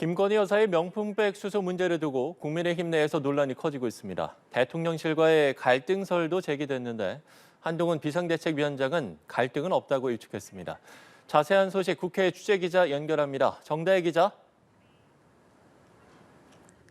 김건희 여사의 명품백 수수 문제를 두고 국민의힘 내에서 논란이 커지고 있습니다. 대통령실과의 갈등설도 제기됐는데 한동훈 비상대책위원장은 갈등은 없다고 일축했습니다. 자세한 소식 국회 취재기자 연결합니다. 정다혜 기자.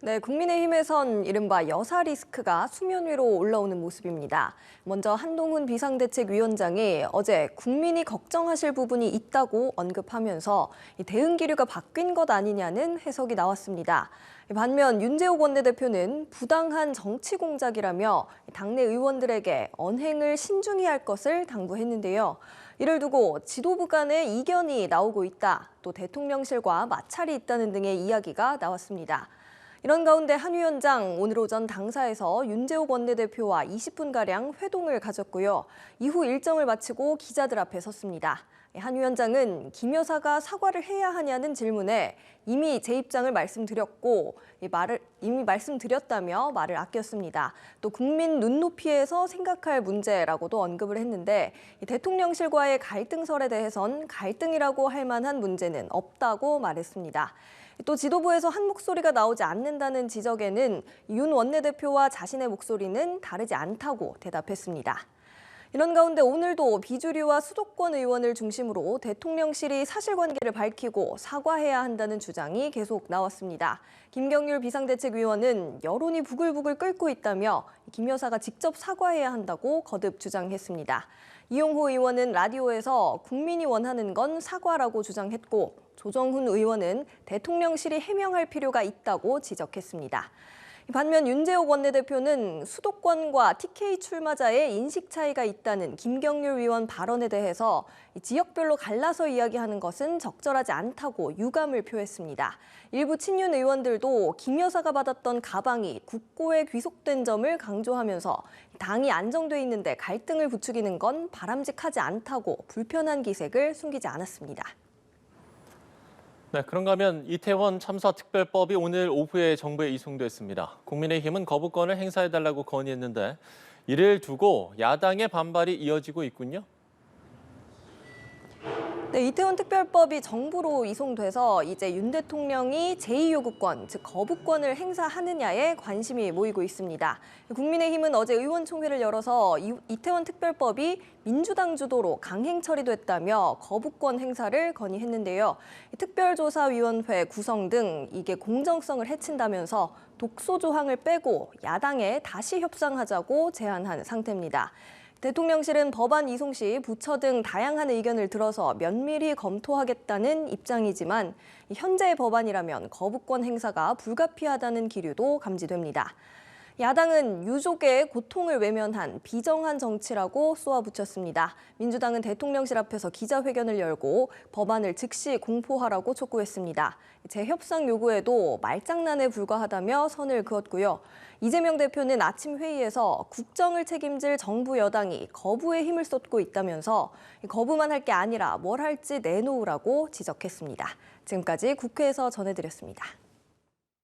네, 국민의힘에선 이른바 여사 리스크가 수면 위로 올라오는 모습입니다. 먼저 한동훈 비상대책위원장이 어제 국민이 걱정하실 부분이 있다고 언급하면서 대응 기류가 바뀐 것 아니냐는 해석이 나왔습니다. 반면 윤재욱 원내대표는 부당한 정치 공작이라며 당내 의원들에게 언행을 신중히 할 것을 당부했는데요. 이를 두고 지도부 간의 이견이 나오고 있다, 또 대통령실과 마찰이 있다는 등의 이야기가 나왔습니다. 이런 가운데 한 위원장 오늘 오전 당사에서 윤재욱 원내대표와 20분가량 회동을 가졌고요. 이후 일정을 마치고 기자들 앞에 섰습니다. 한 위원장은 김 여사가 사과를 해야 하냐는 질문에 이미 제 입장을 말씀드렸고 이미 말씀드렸다며 말을 아꼈습니다. 또 국민 눈높이에서 생각할 문제라고도 언급을 했는데 대통령실과의 갈등설에 대해선 갈등이라고 할 만한 문제는 없다고 말했습니다. 또 지도부에서 한 목소리가 나오지 않는다는 지적에는 윤 원내대표와 자신의 목소리는 다르지 않다고 대답했습니다. 이런 가운데 오늘도 비주류와 수도권 의원을 중심으로 대통령실이 사실관계를 밝히고 사과해야 한다는 주장이 계속 나왔습니다. 김경률 비상대책위원은 여론이 부글부글 끓고 있다며 김 여사가 직접 사과해야 한다고 거듭 주장했습니다. 이용호 의원은 라디오에서 국민이 원하는 건 사과라고 주장했고, 조정훈 의원은 대통령실이 해명할 필요가 있다고 지적했습니다. 반면 윤재욱 원내대표는 수도권과 TK 출마자의 인식 차이가 있다는 김경률 의원 발언에 대해서 지역별로 갈라서 이야기하는 것은 적절하지 않다고 유감을 표했습니다. 일부 친윤 의원들도 김 여사가 받았던 가방이 국고에 귀속된 점을 강조하면서 당이 안정돼 있는데 갈등을 부추기는 건 바람직하지 않다고 불편한 기색을 숨기지 않았습니다. 네, 그런가 하면 이태원 참사 특별법이 오늘 오후에 정부에 이송됐습니다. 국민의힘은 거부권을 행사해달라고 건의했는데 이를 두고 야당의 반발이 이어지고 있군요. 네, 이태원 특별법이 정부로 이송돼서 이제 윤 대통령이 제2요구권, 즉 거부권을 행사하느냐에 관심이 모이고 있습니다. 국민의힘은 어제 의원총회를 열어서 이태원 특별법이 민주당 주도로 강행 처리됐다며 거부권 행사를 건의했는데요. 특별조사위원회 구성 등 이게 공정성을 해친다면서 독소 조항을 빼고 야당에 다시 협상하자고 제안한 상태입니다. 대통령실은 법안 이송 시 부처 등 다양한 의견을 들어서 면밀히 검토하겠다는 입장이지만 현재의 법안이라면 거부권 행사가 불가피하다는 기류도 감지됩니다. 야당은 유족의 고통을 외면한 비정한 정치라고 쏘아붙였습니다. 민주당은 대통령실 앞에서 기자회견을 열고 법안을 즉시 공포하라고 촉구했습니다. 재협상 요구에도 말장난에 불과하다며 선을 그었고요. 이재명 대표는 아침 회의에서 국정을 책임질 정부 여당이 거부에 힘을 쏟고 있다면서 거부만 할 게 아니라 뭘 할지 내놓으라고 지적했습니다. 지금까지 국회에서 전해드렸습니다.